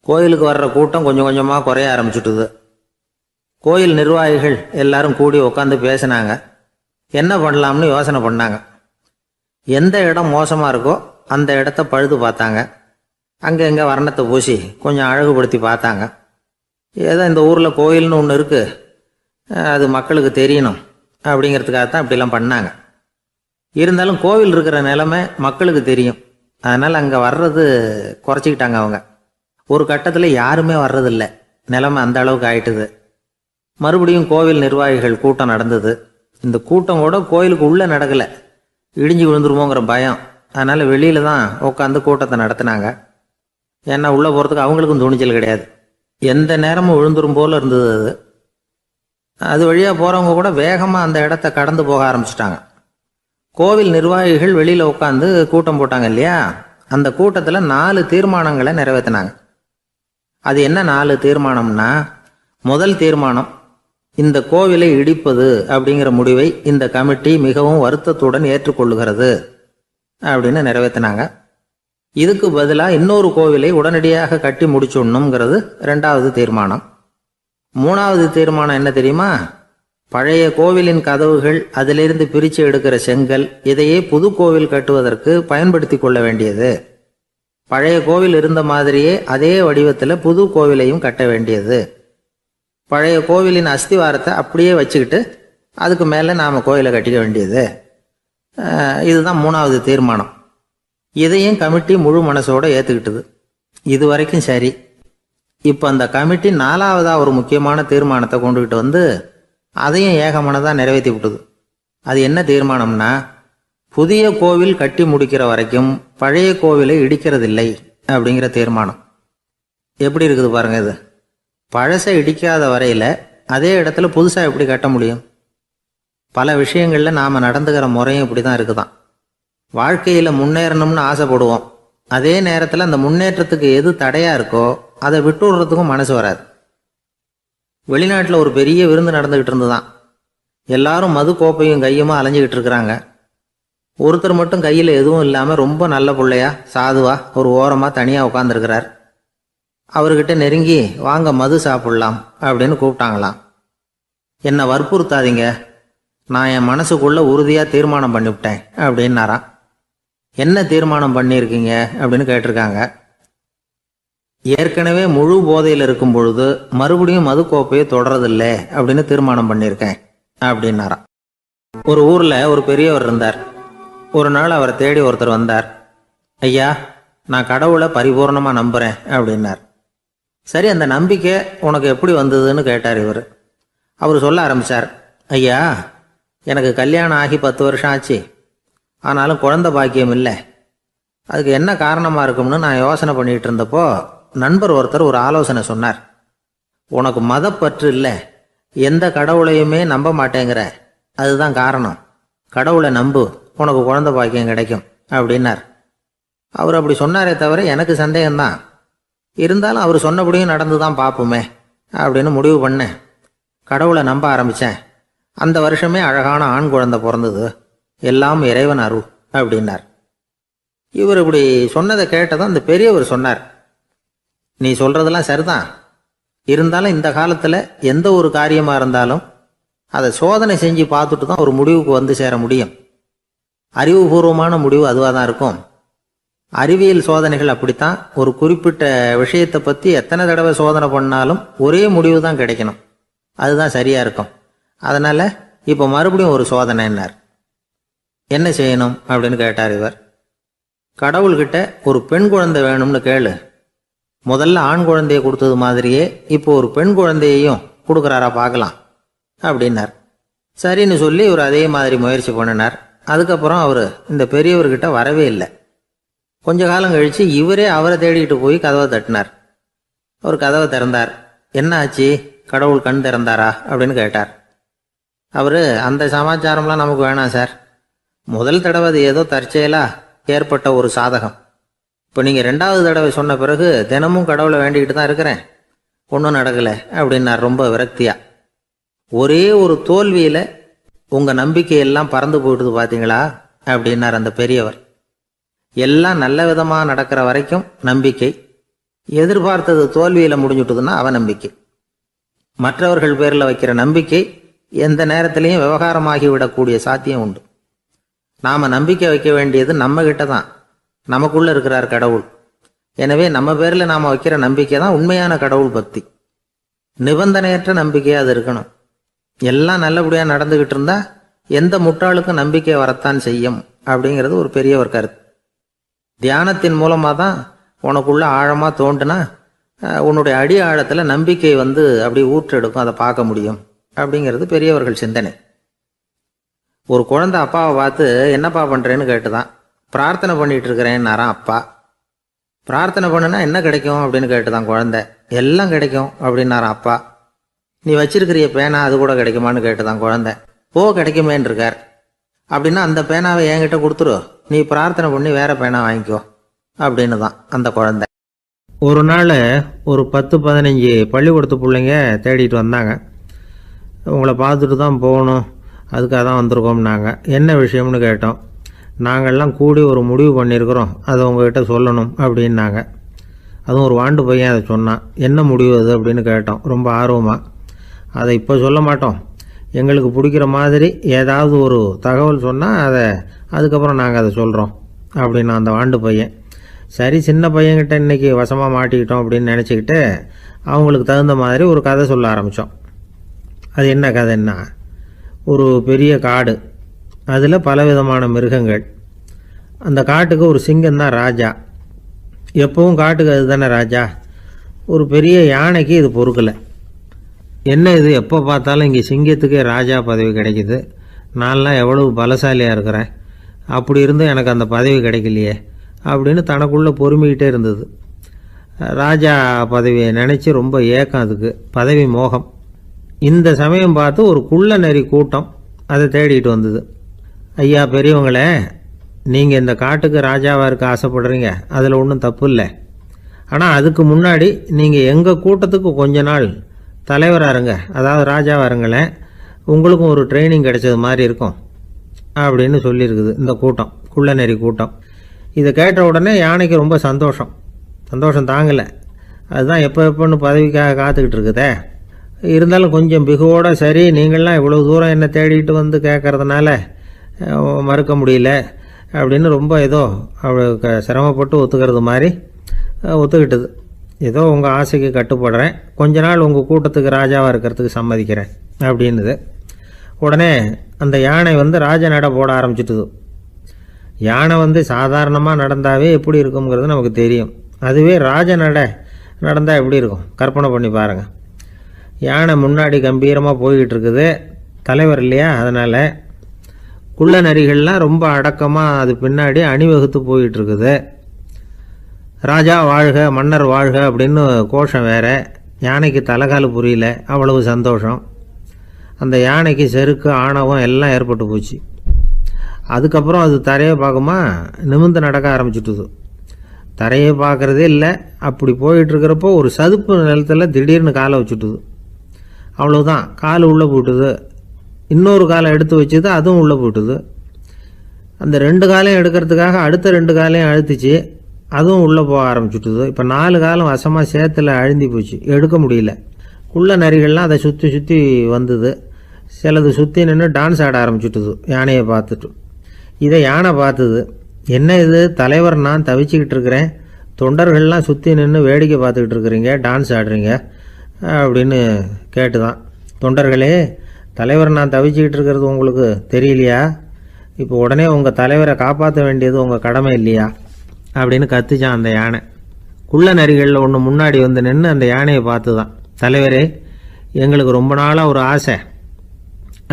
A: கோயிலுக்கு வர்ற கூட்டம் கொஞ்சம் கொஞ்சமாக குறைய ஆரம்பிச்சுட்டுது. கோயில் நிர்வாகிகள் எல்லாரும் கூடி உட்காந்து பேசினாங்க. என்ன பண்ணலாம்னு யோசனை பண்ணாங்க. எந்த இடம் மோசமாக இருக்கோ அந்த இடத்த பழுது பார்த்தாங்க. அங்கே எங்கே வர்ணத்தை பூசி கொஞ்சம் அழகுபடுத்தி பார்த்தாங்க. ஏதோ இந்த ஊரில் கோயில்னு ஒன்று இருக்குது, அது மக்களுக்கு தெரியணும் அப்படிங்கிறதுக்காகத்தான் இப்படிலாம் பண்ணாங்க. இருந்தாலும் கோவில் இருக்கிற நிலைமை மக்களுக்கு தெரியும். அதனால் அங்கே வர்றது குறைச்சிக்கிட்டாங்க அவங்க. ஒரு கட்டத்தில் யாருமே வர்றதில்லை. நிலைமை அந்த அளவுக்கு ஆயிட்டுது. மறுபடியும் கோவில் நிர்வாகிகள் கூட்டம் நடந்தது. இந்த கூட்டம் கூட கோயிலுக்கு உள்ளே நடக்கலை. இடிஞ்சு விழுந்துருமோங்கிற பயம். அதனால் வெளியில் தான் உட்காந்து கூட்டத்தை நடத்தினாங்க. ஏன்னா உள்ளே போகிறதுக்கு அவங்களுக்கும் துணிச்சல் கிடையாது. எந்த நேரமும் விழுந்துரும் போல் இருந்தது அது. அது வழியாக போகிறவங்க கூட வேகமாக அந்த இடத்த கடந்து போக ஆரம்பிச்சிட்டாங்க. கோவில் நிர்வாகிகள் வெளியில் உட்காந்து கூட்டம் போட்டாங்க இல்லையா, அந்த கூட்டத்தில் 4 தீர்மானங்களை நிறைவேற்றினாங்க. அது என்ன 4 தீர்மானம்னா, முதல் தீர்மானம், இந்த கோவிலை இடிப்பது அப்படிங்கிற முடிவை இந்த கமிட்டி மிகவும் வருத்தத்துடன் ஏற்றுக்கொள்ளுகிறது அப்படின்னு நிறைவேற்றினாங்க. இதுக்கு பதிலாக இன்னொரு கோவிலை உடனடியாக கட்டி முடிச்சுடணுங்கிறது 2வது தீர்மானம். 3வது தீர்மானம் என்ன தெரியுமா? பழைய கோவிலின் கதவுகள், அதிலிருந்து பிரித்து எடுக்கிற செங்கல், இதையே புது கோவில் கட்டுவதற்கு பயன்படுத்தி கொள்ள வேண்டியது. பழைய கோவில் இருந்த மாதிரியே அதே வடிவத்தில் புது கோவிலையும் கட்ட வேண்டியது. பழைய கோவிலின் அஸ்திவாரத்தை அப்படியே வச்சுக்கிட்டு அதுக்கு மேலே நாம் கோயிலை கட்டிக்க வேண்டியது. இதுதான் 3வது தீர்மானம். இதையும் கமிட்டி முழு மனசோடு ஏற்றுக்கிட்டது. இது வரைக்கும் சரி. இப்போ அந்த கமிட்டி 4வதாக ஒரு முக்கியமான தீர்மானத்தை கொண்டுகிட்டு அதையும் ஏகமனதாக நிறைவேற்றி விட்டது. அது என்ன தீர்மானம்னா, புதிய கோவில் கட்டி முடிக்கிற வரைக்கும் பழைய கோவிலை இடிக்கிறதில்லை அப்படிங்கிற தீர்மானம். எப்படி இருக்குது பாருங்க இது. பழசை இடிக்காத வரையில் அதே இடத்துல புதுசாக எப்படி கட்ட முடியும்? பல விஷயங்களில் நாம் நடந்துக்கிற முறையும் இப்படி தான் இருக்குதான். வாழ்க்கையில் முன்னேறணும்னு ஆசைப்படுவோம். அதே நேரத்தில் அந்த முன்னேற்றத்துக்கு எது தடையாக இருக்கோ அதை விட்டு விடுறதுக்கும் மனசு வராது. வெளிநாட்டில் ஒரு பெரிய விருந்து நடந்துக்கிட்டு இருந்துதான். எல்லாரும் மது கோப்பையும் கையுமா அலைஞ்சிக்கிட்டு இருக்கிறாங்க. ஒருத்தர் மட்டும் கையில் எதுவும் இல்லாமல் ரொம்ப நல்ல பிள்ளையா சாதுவா ஒரு ஓரமாக தனியாக உட்காந்துருக்கிறார். அவர்கிட்ட நெருங்கி வாங்க மது சாப்பிடலாம் அப்படின்னு கூப்பிட்டாங்களாம். என்னை வற்புறுத்தாதீங்க, நான் என் மனசுக்குள்ள உறுதியாக தீர்மானம் பண்ணிவிட்டேன் அப்படின்னாராம். என்ன தீர்மானம் பண்ணியிருக்கீங்க அப்படின்னு கேட்டிருக்காங்க. ஏற்கனவே முழு போதையில் இருக்கும் பொழுது மறுபடியும் மது கோப்பையை தொடரதில்லை அப்படின்னு தீர்மானம் பண்ணியிருக்கேன் அப்படின்னாராம். ஒரு ஊரில் ஒரு பெரியவர் இருந்தார். ஒரு நாள் அவரை தேடி ஒருத்தர் வந்தார். ஐயா, நான் கடவுளை பரிபூர்ணமாக நம்புகிறேன் அப்படின்னார். சரி, அந்த நம்பிக்கை உனக்கு எப்படி வந்ததுன்னு கேட்டார் இவர். அவர் சொல்ல ஆரம்பித்தார். ஐயா, எனக்கு கல்யாணம் ஆகி 10 வருஷம் ஆச்சு. ஆனாலும் குழந்தை பாக்கியம் இல்லை. அதுக்கு என்ன காரணமாக இருக்கும்னு நான் யோசனை பண்ணிகிட்டு இருந்தப்போ நண்பர் ஒருத்தர் ஒரு ஆலோசனை சொன்னார். உனக்கு மதப்பற்று இல்லை, எந்த கடவுளையுமே நம்ப மாட்டேங்கிற, அதுதான் காரணம். கடவுளை நம்பு, உனக்கு குழந்தை பாக்கியம் கிடைக்கும் அப்படின்னார். அவர் அப்படி சொன்னாரே தவிர எனக்கு சந்தேகம்தான். இருந்தாலும் அவர் சொன்னபடியும் நடந்து தான் பார்ப்போமே அப்படின்னு முடிவு பண்ணேன். கடவுளை நம்ப ஆரம்பித்தேன். அந்த வருஷமே அழகான ஆண் குழந்தை பிறந்தது. எல்லாம் இறைவன் அருள் அப்படின்னார். இவர் இப்படி சொன்னதை கேட்டதும் அந்த பெரியவர் சொன்னார், நீ சொல்கிறதெல்லாம் சரிதான். இருந்தாலும் இந்த காலத்தில் எந்த ஒரு காரியமாக இருந்தாலும் அதை சோதனை செஞ்சு பார்த்துட்டு தான் ஒரு முடிவுக்கு வந்து சேர முடியும். அறிவுபூர்வமான முடிவு அதுவாக தான் இருக்கும். அறிவியல் சோதனைகள் அப்படித்தான். ஒரு குறிப்பிட்ட விஷயத்தை பற்றி எத்தனை தடவை சோதனை பண்ணாலும் ஒரே முடிவு தான் கிடைக்கணும். அதுதான் சரியாக இருக்கும். அதனால் இப்போ மறுபடியும் ஒரு சோதனைன்னார். என்ன செய்யணும் அப்படின்னு கேட்டார் இவர். கடவுள்கிட்ட ஒரு பெண் குழந்தை வேணும்னு கேளு. முதல்ல ஆண் குழந்தையை கொடுத்தது மாதிரியே இப்போ ஒரு பெண் குழந்தையையும் கொடுக்குறாரா பார்க்கலாம் அப்படின்னார். சரின்னு சொல்லி இவர் அதே மாதிரி முயற்சி பண்ணினார். அதுக்கப்புறம் அவர் இந்த பெரியவர்கிட்ட வரவே இல்லை. கொஞ்ச காலம் கழித்து இவரே அவரை தேடிக்கிட்டு போய் கதவை தட்டினார். அவர் கதவை திறந்தார். என்ன ஆச்சு, கடவுள் கண் திறந்தாரா அப்படின்னு கேட்டார். அவர், அந்த சமாச்சாரம்லாம் நமக்கு வேணாம் சார். முதல் தடவை அது ஏதோ தற்செயலாக ஏற்பட்ட ஒரு சாதகம். இப்போ நீங்கள் 2வது தடவை சொன்ன பிறகு தினமும் கடவுளை வேண்டிக்கிட்டு தான் இருக்கிறேன், ஒன்றும் நடக்கலை அப்படின்னார் ரொம்ப விரக்தியா. ஒரே ஒரு தோல்வியில் உங்கள் நம்பிக்கையெல்லாம் பறந்து போயிடுது பார்த்தீங்களா அப்படின்னார் அந்த பெரியவர். எல்லாம் நல்ல விதமாக நடக்கிற வரைக்கும் நம்பிக்கை, எதிர்பார்த்தது தோல்வியில் முடிஞ்சுட்டுதுன்னா அவநம்பிக்கை. மற்றவர்கள் பேரில் வைக்கிற நம்பிக்கை எந்த நேரத்திலையும் விவகாரமாகி விடக்கூடிய சாத்தியம் உண்டு. நாம் நம்பிக்கை வைக்க வேண்டியது நம்மகிட்ட தான். நமக்குள்ளே இருக்கிறார் கடவுள். எனவே நம்ம பேரில் நாம் வைக்கிற நம்பிக்கை தான் உண்மையான கடவுள் பக்தி. நிபந்தனையற்ற நம்பிக்கையாக அது இருக்கணும். எல்லாம் நல்லபடியாக நடந்துக்கிட்டு இருந்தால் எந்த முட்டாளுக்கும் நம்பிக்கை வரத்தான் செய்யும் அப்படிங்கிறது ஒரு பெரியவர் கருத்து. தியானத்தின் மூலமாக தான் உனக்குள்ள ஆழமாக தோண்டுனா உன்னுடைய அடி ஆழத்தில் நம்பிக்கை வந்து அப்படி ஊற்றெடுக்கும், அதை பார்க்க முடியும் அப்படிங்கிறது பெரியவர்கள் சிந்தனை. ஒரு குழந்தை அப்பாவை பார்த்து என்னப்பா பண்ணுறேன்னு கேட்டுதான். பிரார்த்தனை பண்ணிட்டு இருக்கிறேன்னாராம் அப்பா. பிரார்த்தனை பண்ணுனா என்ன கிடைக்கும் அப்படின்னு கேட்டுதான் குழந்தை. எல்லாம் கிடைக்கும் அப்படின்னாராம் அப்பா. நீ வச்சிருக்கிறிய பேனா அது கூட கிடைக்குமான்னு கேட்டுதான் குழந்தை. கிடைக்குமேன்னு இருக்கார். அப்படின்னா அந்த பேனாவை என்கிட்ட கொடுத்துரு, நீ பிரார்த்தனை பண்ணி வேற பேனா வாங்கிக்கோ அப்படின்னு தான் அந்த குழந்தை. ஒரு நாள் ஒரு 10-15 பள்ளிக்கூடத்து பிள்ளைங்க தேடிட்டு வந்தாங்க. உங்களை பார்த்துட்டு தான் போகணும், அதுக்காக தான் வந்திருக்கோம்னாங்க. என்ன விஷயம்னு கேட்டோம். நாங்கள்லாம் கூடி ஒரு முடிவு பண்ணியிருக்கிறோம், அதை உங்ககிட்ட சொல்லணும் அப்படின்னாங்க. அதுவும் ஒரு வாண்டு பையன் அதை சொன்னான். என்ன முடிவு அது அப்படின்னு கேட்டோம் ரொம்ப ஆர்வமாக. அதை இப்போ சொல்ல மாட்டோம், எங்களுக்கு பிடிக்கிற மாதிரி ஏதாவது ஒரு தகவல் சொன்னால் அதுக்கப்புறம் நாங்கள் அதை சொல்கிறோம் அப்படின்னா அந்த வாண்டு பையன். சரி, சின்ன பையன்கிட்ட இன்றைக்கி வசமாக மாட்டிக்கிட்டோம் அப்படின்னு நினச்சிக்கிட்டு அவங்களுக்கு தகுந்த மாதிரி ஒரு கதை சொல்ல ஆரம்பித்தோம். அது என்ன கதைன்னா, ஒரு பெரிய காடு, அதில் பலவிதமான மிருகங்கள். அந்த காட்டுக்கு ஒரு சிங்கம் தான் ராஜா. எப்பவும் காட்டுக்கு அது தானே ராஜா. ஒரு பெரிய யானைக்கு இது பொறுக்கலை. என்ன இது, எப்போ பார்த்தாலும் இங்கே சிங்கத்துக்கே ராஜா பதவி கிடைக்குது, நான்லாம் எவ்வளவு பலசாலியாக இருக்கிறேன், அப்படி இருந்தும் எனக்கு அந்த பதவி கிடைக்கலையே அப்படின்னு தனக்குள்ளே பொறுமிக்கிட்டே இருந்தது. ராஜா பதவியை நினச்சி ரொம்ப ஏக்கம், அதுக்கு பதவி மோகம். இந்த சமயம் பார்த்து ஒரு குள்ள நெறி கூட்டம் அதை தேடிட்டு வந்தது. ஐயா பெரியவங்களே, நீங்கள் இந்த காட்டுக்கு ராஜாவாக இருக்க ஆசைப்படுறீங்க, அதில் ஒன்றும் தப்பு இல்லை. ஆனால் அதுக்கு முன்னாடி நீங்கள் எங்கள் கூட்டத்துக்கு கொஞ்ச நாள் தலைவராக இருங்க, அதாவது ராஜாவாக இருங்களேன், உங்களுக்கும் ஒரு ட்ரைனிங் கிடைச்சது மாதிரி இருக்கும் அப்படின்னு சொல்லியிருக்குது இந்த கூட்டம், குள்ளநெறி கூட்டம். இதை கேட்ட உடனே யானைக்கு ரொம்ப சந்தோஷம் தாங்கலை. அதுதான் எப்போ எப்போன்னு பதவிக்காக காத்துக்கிட்டு இருக்குதே. இருந்தாலும் கொஞ்சம் பிகுவோட, சரி நீங்கள்லாம் இவ்வளோ தூரம் என்னை தேடிட்டு வந்து கேட்கறதுனால மறுக்க முடியல அப்படின்னு ரொம்ப ஏதோ அவளுக்கு சிரமப்பட்டு ஒத்துக்கிறது மாதிரி ஒத்துக்கிட்டது. ஏதோ உங்கள் ஆசைக்கு கட்டுப்படுறேன், கொஞ்ச நாள் உங்கள் கூட்டத்துக்கு ராஜாவாக இருக்கிறதுக்கு சம்மதிக்கிறேன் அப்படின்னுது. உடனே அந்த யானை ராஜ நட போட ஆரம்பிச்சிட்டுது. யானை சாதாரணமாக நடந்தாவே எப்படி இருக்குங்கிறது நமக்கு தெரியும். அதுவே ராஜ நடை நடந்தால் எப்படி இருக்கும் கற்பனை பண்ணி பாருங்கள். யானை முன்னாடி கம்பீரமாக போய்கிட்டு இருக்குது, தலைவர் இல்லையா, அதனால் குள்ள நரிகள்லாம் ரொம்ப அடக்கமாக அது பின்னாடி அணிவகுத்து போயிட்டு இருக்குது. ராஜா வாழ்க, மன்னர் வாழ்க அப்படின்னு கோஷம் வேற. யானைக்கு தலைகால் புரியல, அவ்வளவு சந்தோஷம். அந்த யானைக்கு செருக்கு ஆணவம் எல்லாம் ஏற்பட்டு போச்சு. அதுக்கப்புறம் அது தரையை பார்க்குமா, நிமிர்ந்து நடக்க ஆரம்பிச்சுட்டுது. தரையை பார்க்குறதே இல்லை. அப்படி போயிட்டுருக்கிறப்போ ஒரு சதுப்பு நிலத்தில் திடீர்னு காலை வச்சுட்டுது. அவ்வளோதான், கால் உள்ளே போயிட்டுது. இன்னொரு காலை எடுத்து வச்சுது, அதுவும் உள்ளே போயிட்டுது. அந்த 2 காலையும் எடுக்கிறதுக்காக அடுத்த 2 காலையும் அழுத்திச்சு, அதுவும் உள்ளே போக ஆரம்பிச்சுட்டுது. இப்போ 4 காலம் வசமாக சேத்துல அழுந்தி போச்சு, எடுக்க முடியல. குள்ள நரிகள்லாம் அதை சுற்றி சுற்றி வந்தது. சிலது சுற்றி நின்று டான்ஸ் ஆட ஆரம்பிச்சுட்டுது யானையை பார்த்துட்டு. இதை யானை பார்த்தது. என்ன இது தலைவர், நான் தவிச்சிக்கிட்டு இருக்கிறேன், தொண்டர்கள்லாம் சுற்றி நின்று வேடிக்கை பார்த்துக்கிட்டு இருக்கிறீங்க, டான்ஸ் ஆடுறீங்க அப்படின்னு கேட்டுதான். தொண்டர்களே, தலைவர் நான் தவிச்சிக்கிட்டு இருக்கிறது உங்களுக்கு தெரியலையா? இப்போ உடனே உங்கள் தலைவரை காப்பாற்ற வேண்டியது உங்கள் கடமை இல்லையா அப்படின்னு கத்துச்சான் அந்த யானை. குள்ள நரிகளில் ஒன்று முன்னாடி நின்று அந்த யானையை பார்த்து தான், தலைவரே எங்களுக்கு ரொம்ப நாளாக ஒரு ஆசை,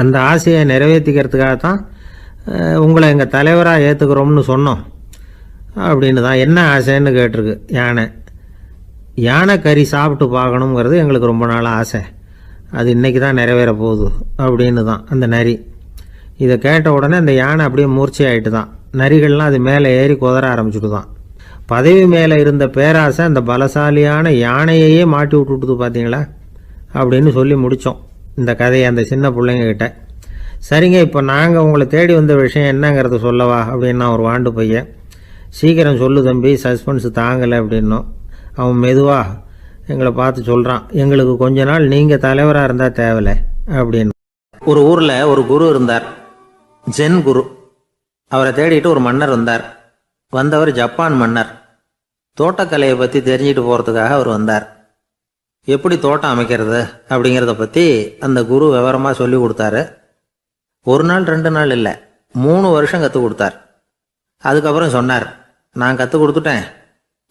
A: அந்த ஆசையை நிறைவேற்றிக்கிறதுக்காகத்தான் உங்களை எங்கள் தலைவராக ஏற்றுக்கிறோம்னு சொன்னோம் அப்படின்னு தான். என்ன ஆசைன்னு கேட்டிருக்கு யானை. யானை கறி சாப்பிட்டு பார்க்கணுங்கிறது எங்களுக்கு ரொம்ப நாளாக ஆசை, அது இன்றைக்கி தான் நிறைவேற போகுது அப்படின்னு தான் அந்த நரி. இதை கேட்ட உடனே அந்த யானை அப்படியே மூர்ச்சி ஆகிட்டு தான். நரிகள்லாம் அது மேலே ஏறி குதற ஆரம்பிச்சுட்டு தான். பதவி மேலே இருந்த பேராசை அந்த பலசாலியான யானையையே மாட்டி விட்டுட்டுது பார்த்தீங்களா அப்படின்னு சொல்லி முடித்தோம் இந்த கதையை அந்த சின்ன பிள்ளைங்கக்கிட்ட. சரிங்க, இப்போ நாங்கள் உங்களை தேடி வந்த விஷயம் என்னங்கிறத சொல்லவா அப்படின்னா ஒரு வாண்டு பையன். சீக்கிரம் சொல்லு தம்பி, சஸ்பென்ஸ் தாங்கலை அப்படின்னோம். அவன் மெதுவாக எங்களை பார்த்து சொல்கிறான், எங்களுக்கு கொஞ்ச நாள் நீங்கள் தலைவராக இருந்தால் தேவலை அப்படின்னு. ஒரு ஊரில் ஒரு குரு இருந்தார், ஜென் குரு. அவரை தேடிட்டு ஒரு மன்னர் வந்தார். வந்தவர் ஜப்பான் மன்னர். தோட்டக்கலையை பற்றி தெரிஞ்சுட்டு போகிறதுக்காக அவர் வந்தார். எப்படி தோட்டம் அமைக்கிறது அப்படிங்கிறத பற்றி அந்த குரு விவரமாக சொல்லி கொடுத்தாரு. 1 நாள் 2 நாள் இல்லை, 3 வருஷம் கற்றுக் கொடுத்தார். அதுக்கப்புறம் சொன்னார், நான் கற்றுக் கொடுத்துட்டேன்,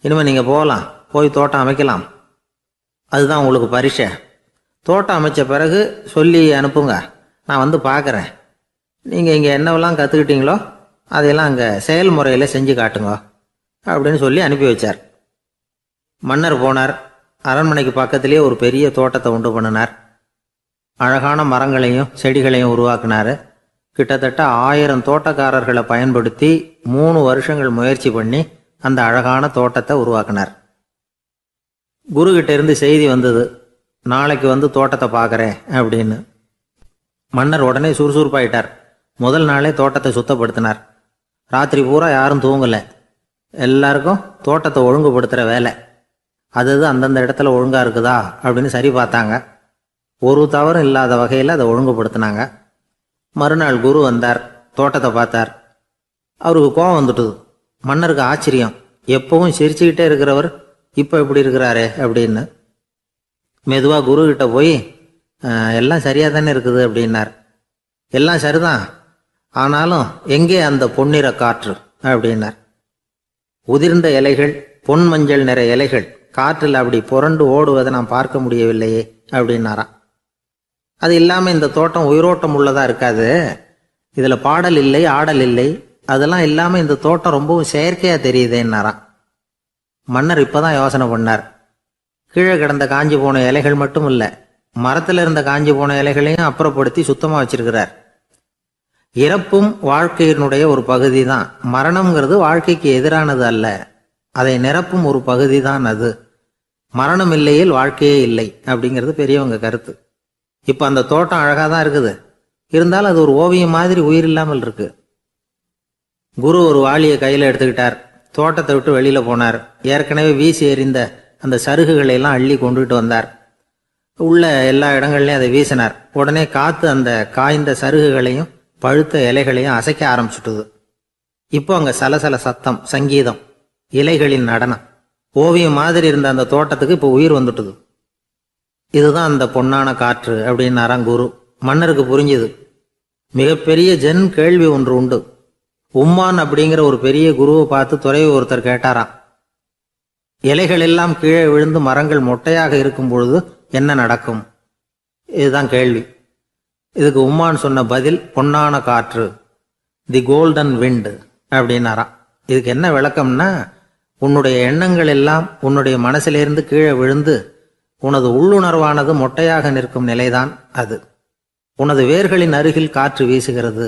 A: இனிமேல் நீங்கள் போகலாம், போய் தோட்டம் அமைக்கலாம், அதுதான் உங்களுக்கு பரிசை. தோட்டம் அமைச்ச பிறகு சொல்லி அனுப்புங்க, நான் வந்து பார்க்குறேன். நீங்கள் இங்கே என்னவெல்லாம் கற்றுக்கிட்டீங்களோ அதையெல்லாம் அங்கே செயல்முறையில் செஞ்சு காட்டுங்க அப்படின்னு சொல்லி அனுப்பி வச்சார். மன்னர் போனார். அரண்மனைக்கு பக்கத்திலே ஒரு பெரிய தோட்டத்தை உண்டு பண்ணினார். அழகான மரங்களையும் செடிகளையும் உருவாக்கினார். கிட்டத்தட்ட 1000 தோட்டக்காரர்களை பயன்படுத்தி 3 வருஷங்கள் முயற்சி பண்ணி அந்த அழகான தோட்டத்தை உருவாக்கினார். குருகிட்ட இருந்து செய்தி வந்தது, நாளைக்கு வந்து தோட்டத்தை பார்க்குறேன் அப்படின்னு. மன்னர் உடனே சுறுசுறுப்பாயிட்டார். முதல் நாளே தோட்டத்தை சுத்தப்படுத்தினார். ராத்திரி பூரா யாரும் தூங்கலை. எல்லாருக்கும் தோட்டத்தை ஒழுங்குபடுத்துகிற வேலை. அது அந்தந்த இடத்துல ஒழுங்காக இருக்குதா அப்படின்னு சரி பார்த்தாங்க. ஒரு தவறும் இல்லாத வகையில் அதை ஒழுங்குபடுத்தினாங்க. மறுநாள் குரு வந்தார், தோட்டத்தை பார்த்தார். அவருக்கு கோபம் வந்துட்டுது. மன்னருக்கு ஆச்சரியம், எப்பவும் சிரிச்சுக்கிட்டே இருக்கிறவர் இப்போ இப்படி இருக்கிறாரே அப்படின்னு. மெதுவாக குருக்கிட்ட போய், எல்லாம் சரியாக தானே இருக்குது அப்படின்னார். எல்லாம் சரிதான், ஆனாலும் எங்கே அந்த பொன்னிற காற்று அப்படின்னார். உதிர்ந்த இலைகள், பொன் மஞ்சள் நிற இலைகள் காற்றில் அப்படி புரண்டு ஓடுவதை நான் பார்க்க முடியவில்லையே அப்படின்னாராம். அது இல்லாமல் இந்த தோட்டம் உயிரோட்டம் உள்ளதா இருக்காது, இதில் பாடல் இல்லை, ஆடல் இல்லை, அதெல்லாம் இல்லாமல் இந்த தோட்டம் ரொம்பவும் செயற்கையாக தெரியுதேன்னாராம். மன்னர் இப்போதான் யோசனை பண்ணார். கீழே கிடந்த காஞ்சி போன இலைகள் மட்டும் இல்லை, மரத்தில் இருந்த காஞ்சி போன இலைகளையும் அப்புறப்படுத்தி சுத்தமாக வச்சிருக்கிறார். இறப்பும் வாழ்க்கையினுடைய ஒரு பகுதி தான். மரணம்ங்கிறது வாழ்க்கைக்கு எதிரானது அல்ல, அதை நிரப்பும் ஒரு பகுதி தான் அது. மரணம் இல்லையில் வாழ்க்கையே இல்லை அப்படிங்கிறது பெரியவங்க கருத்து. இப்போ அந்த தோட்டம் அழகாக தான் இருக்குது, இருந்தாலும் அது ஒரு ஓவியம் மாதிரி உயிர் இல்லாமல் இருக்கு. குரு ஒரு வாளியை கையில் எடுத்துக்கிட்டார். தோட்டத்தை விட்டு வெளியில் போனார். ஏற்கனவே வீசி எறிந்த அந்த சருகுகளை எல்லாம் அள்ளி கொண்டுகிட்டு வந்தார். உள்ள எல்லா இடங்கள்லையும் அதை வீசினார். உடனே காற்று அந்த காய்ந்த சருகுகளையும் பழுத்த இலைகளையும் அசைக்க ஆரம்பிச்சுட்டுது. இப்போ அங்கே சலசல சத்தம், சங்கீதம், இலைகளின் நடனம், ஓவியம் மாதிரி இருந்த அந்த தோட்டத்துக்கு இப்போ உயிர் வந்துட்டுது. இதுதான் அந்த பொன்னான காற்று அப்படின்னாராம் குரு. மன்னருக்கு புரிஞ்சுது. மிகப்பெரிய ஜென் கேள்வி ஒன்று உண்டு. உம்மான் அப்படிங்கிற ஒரு பெரிய குருவை பார்த்து துறவி ஒருத்தர் கேட்டாராம், இலைகள் எல்லாம் கீழே விழுந்து மரங்கள் மொட்டையாக இருக்கும் பொழுது என்ன நடக்கும்? இதுதான் கேள்வி. இதுக்கு உம்மான் சொன்ன பதில் பொன்னான காற்று, தி கோல்டன் விண்ட் அப்படின்னாராம். இதுக்கு என்ன விளக்கம்னா, உன்னுடைய எண்ணங்கள் எல்லாம் உன்னுடைய மனசிலிருந்து கீழே விழுந்து உனது உள்ளுணர்வானது மொட்டையாக நிற்கும் நிலைதான் அது. உனது வேர்களின் அருகில் காற்று வீசுகிறது.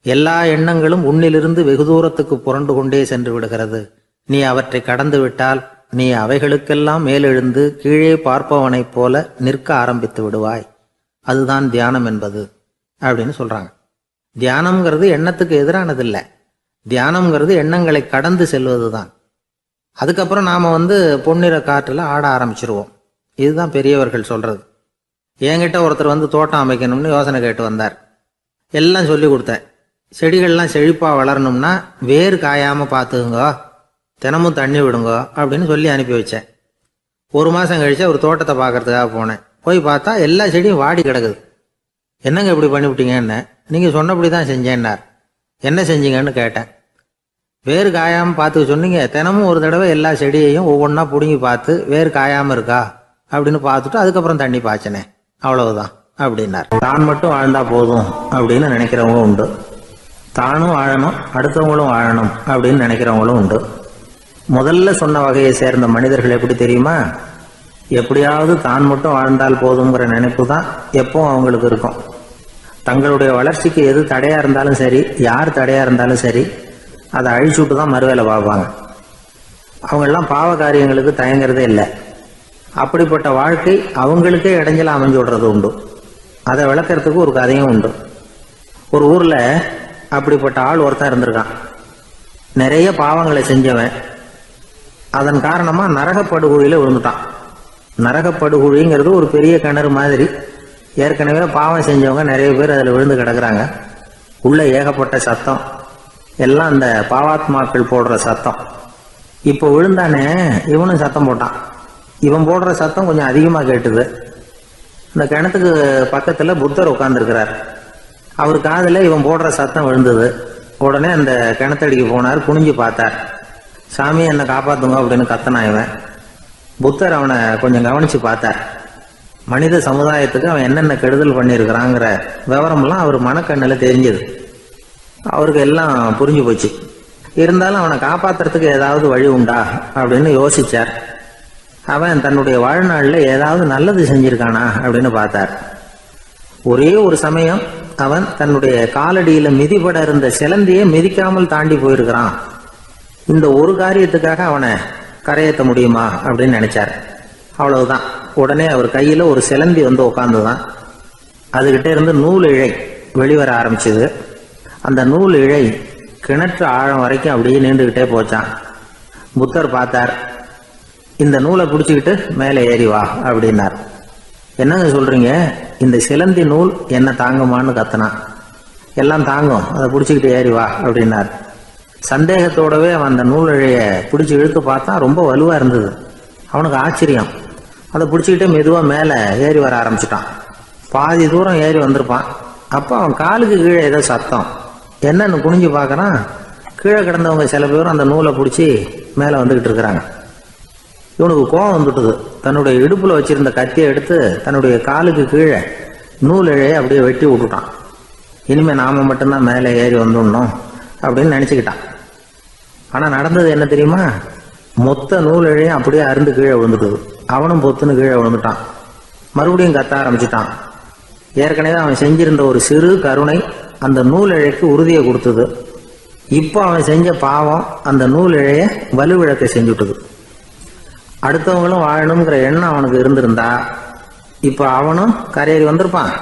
A: எல்லா எண்ணங்களும் உன்னிலிருந்து வெகு தூரத்துக்கு புரண்டு கொண்டே சென்று விடுகிறது. நீ அவற்றை கடந்து விட்டால் நீ அவைகளுக்கெல்லாம் மேலெழுந்து கீழே பார்ப்பவனைப் போல நிற்க ஆரம்பித்து விடுவாய். அதுதான் தியானம் என்பது அப்படின்னு சொல்றாங்க. தியானம்ங்கிறது எண்ணத்துக்கு எதிரானதில்லை. தியானம்ங்கிறது எண்ணங்களை கடந்து செல்வது தான். அதுக்கப்புறம் நாம பொன்னிற காற்றுல ஆட ஆரம்பிச்சிருவோம். இதுதான் பெரியவர்கள் சொல்றது. என்கிட்ட ஒருத்தர் தோட்டம் அமைக்கணும்னு யோசனை கேட்டு வந்தார். எல்லாம் சொல்லி கொடுத்தேன். செடிகள்லாம் செழிப்பா வளரணும்னா வேர் காயாம பார்த்துக்குங்க, தினமும் தண்ணி விடுங்க அப்படின்னு சொல்லி அனுப்பி வச்சேன். ஒரு மாசம் கழிச்சு ஒரு தோட்டத்தை பார்க்கறதுக்காக போனேன். போய் பார்த்தா எல்லா செடியும் வாடி கிடக்குது. என்னங்க இப்படி பண்ணிவிட்டீங்கன்னு. நீங்க சொன்னபடி தான் செஞ்சேன்னார். என்ன செஞ்சீங்கன்னு கேட்டேன். வேர் காயாம பார்த்துக்க சொன்னீங்க, தினமும் ஒரு தடவை எல்லா செடியையும் ஒவ்வொன்றா பிடுங்கி பார்த்து வேர் காயாம இருக்கா அப்படின்னு பார்த்துட்டு அதுக்கப்புறம் தண்ணி பாய்ச்சனே, அவ்வளவுதான் அப்படின்னார். தான் மட்டும் வாழ்ந்தா போதும் அப்படின்னு நினைக்கிறவங்க உண்டு. தானும் வாழணும், அடுத்தவங்களும் வாழணும் அப்படின்னு நினைக்கிறவங்களும் உண்டு. முதல்ல சொன்ன வகையை சேர்ந்த மனிதர்கள் எப்படி தெரியுமா? எப்படியாவது தான் மட்டும் வாழ்ந்தால் போதுங்கிற நினைப்பு தான் எப்போ அவங்களுக்கு இருக்கும். தங்களுடைய வளர்ச்சிக்கு எது தடையா இருந்தாலும் சரி, யார் தடையா இருந்தாலும் சரி, அதை அழிச்சுட்டு தான் மறுவேலை பார்ப்பாங்க. அவங்கெல்லாம் பாவ காரியங்களுக்கு தயங்குறதே இல்லை. அப்படிப்பட்ட வாழ்க்கை அவங்களுக்கே இடைஞ்சல அமைஞ்சு விடுறது உண்டு. அதை விளக்கறதுக்கு ஒரு கதையும் உண்டு. ஒரு ஊர்ல அப்படிப்பட்ட ஆள் ஒருத்தன் இருந்திருக்கான். நிறைய பாவங்களை செஞ்சவன். அதன் காரணமா நரகப்படுகொழியில விழுந்துட்டான். நரகப்படுகொழிங்கிறது ஒரு பெரிய கிணறு மாதிரி. ஏற்கனவே பாவம் செஞ்சவங்க நிறைய பேர் அதில் விழுந்து கிடக்குறாங்க. உள்ள ஏகப்பட்ட சத்தம், எல்லாம் அந்த பாவாத்மாக்கள் போடுற சத்தம். இப்போ விழுந்தானே இவனும் சத்தம் போட்டான். இவன் போடுற சத்தம் கொஞ்சம் அதிகமாக கேட்டுது. இந்த கிணத்துக்கு பக்கத்துல புத்தர் உட்கார்ந்துருக்கிறார். அவர் காதில் இவன் போடுற சத்தம் விழுந்தது. உடனே அந்த கிணத்தடிக்கு போனார். குனிஞ்சு பார்த்தார். சாமி என்னை காப்பாத்துங்க அப்படின்னு கத்தனா இவன். புத்தர் அவனை கொஞ்சம் கவனிச்சு பார்த்தார். மனித சமுதாயத்துக்கு அவன் என்னென்ன கெடுதல் பண்ணியிருக்கிறாங்கிற விவரம்லாம் அவர் மனக்கண்ணில் தெரிஞ்சது. அவருக்கு எல்லாம் புரிஞ்சு போச்சு. இருந்தாலும் அவனை காப்பாத்துறதுக்கு ஏதாவது வழி உண்டா அப்படின்னு யோசிச்சார். அவன் தன்னுடைய வாழ்நாளில் ஏதாவது நல்லது செஞ்சிருக்கானா அப்படின்னு பார்த்தார். ஒரே ஒரு சமயம் அவன் தன்னுடைய காலடியில மிதிபட இருந்த சிலந்தியை மிதிக்காமல் தாண்டி போயிருக்கிறான். இந்த ஒரு காரியத்துக்காக அவனை கரையேற்ற முடியுமா அப்படின்னு நினைச்சார். அவ்வளவுதான். உடனே அவர் கையில ஒரு சிலந்தி உட்காந்துதான். அதுகிட்ட இருந்து நூல் இழை வெளிவர ஆரம்பிச்சது. அந்த நூல் இழை கிணற்று ஆழம் வரைக்கும் அப்படியே நீண்டுகிட்டே போச்சான். புத்தர் பார்த்தார். இந்த நூலை பிடிச்சிக்கிட்டு மேலே ஏறி வா அப்படின்னார். என்னங்க சொல்றீங்க? இந்த சிலந்தி நூல் என்ன தாங்குமான்னு கத்தனான். எல்லாம் தாங்கும், அதை பிடிச்சிக்கிட்டு ஏறி வா அப்படின்னார். சந்தேகத்தோடவே அவன் அந்த நூல் இழைய பிடிச்சி இழுத்து பார்த்தான். ரொம்ப வலுவா இருந்தது. அவனுக்கு ஆச்சரியம். அதை பிடிச்சிக்கிட்டே மெதுவா மேலே ஏறி வர ஆரம்பிச்சுட்டான். பாதி தூரம் ஏறி வந்திருப்பான். அப்போ அவன் காலுக்கு கீழே ஏதோ சத்தம். என்னன்னு குனிஞ்சு பார்க்கறான். கீழே கிடந்தவங்க சில பேரும் அந்த நூலை பிடிச்சி மேலே வந்துகிட்டு இருக்கிறாங்க. இவனுக்கு கோபம் வந்துட்டுது. தன்னுடைய இடுப்புல வச்சிருந்த கத்தியை எடுத்து தன்னுடைய காலுக்கு கீழே நூல் இழையை அப்படியே வெட்டி விட்டுட்டான். இனிமே நாம மட்டும்தான் மேலே ஏறி வந்துடணும் அப்படின்னு நினைச்சுக்கிட்டான். ஆனா நடந்தது என்ன தெரியுமா? மொத்த நூல் இழையும் அப்படியே அருந்து கீழே விழுந்துட்டுது. அவனும் பொத்துன்னு கீழே விழுந்துட்டான். மறுபடியும் கத்த ஆரம்பிச்சுட்டான். ஏற்கனவே அவன் செஞ்சிருந்த ஒரு சிறு கருணை அந்த நூல் இழைக்கு உறுதியை கொடுத்தது. இப்போ அவன் செஞ்ச பாவம் அந்த நூல் இழைய வலுவிழக்க செஞ்சுட்டுது. அடுத்தவங்களும் வாழணுங்கிற எண்ணம் அவனுக்கு இருந்திருந்தா இப்போ அவனும் கரையேறி வந்திருப்பான்,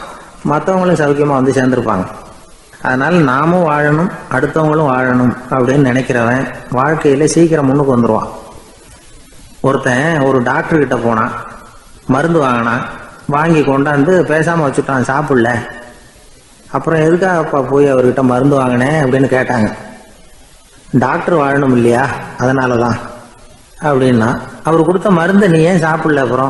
A: மற்றவங்களும் சௌக்கியமா சேர்ந்திருப்பாங்க. அதனால நாமும் வாழணும், அடுத்தவங்களும் வாழணும் அப்படின்னு நினைக்கிறவன் வாழ்க்கையில சீக்கிரம் முன்னுக்கு வந்துடுவான். ஒருத்தன் ஒரு டாக்டர் கிட்ட போனான், மருந்து வாங்கினான், வாங்கி கொண்டாந்து பேசாமல் வச்சுட்டான், சாப்பிடல. அப்புறம் எதுக்காகப்பா போய் அவர்கிட்ட மருந்து வாங்கினேன் அப்படின்னு கேட்டாங்க. டாக்டர் வாழணும் இல்லையா, அதனால தான் அப்படின்னா. அவர் கொடுத்த மருந்து நீ ஏன் சாப்பிடல அப்புறம்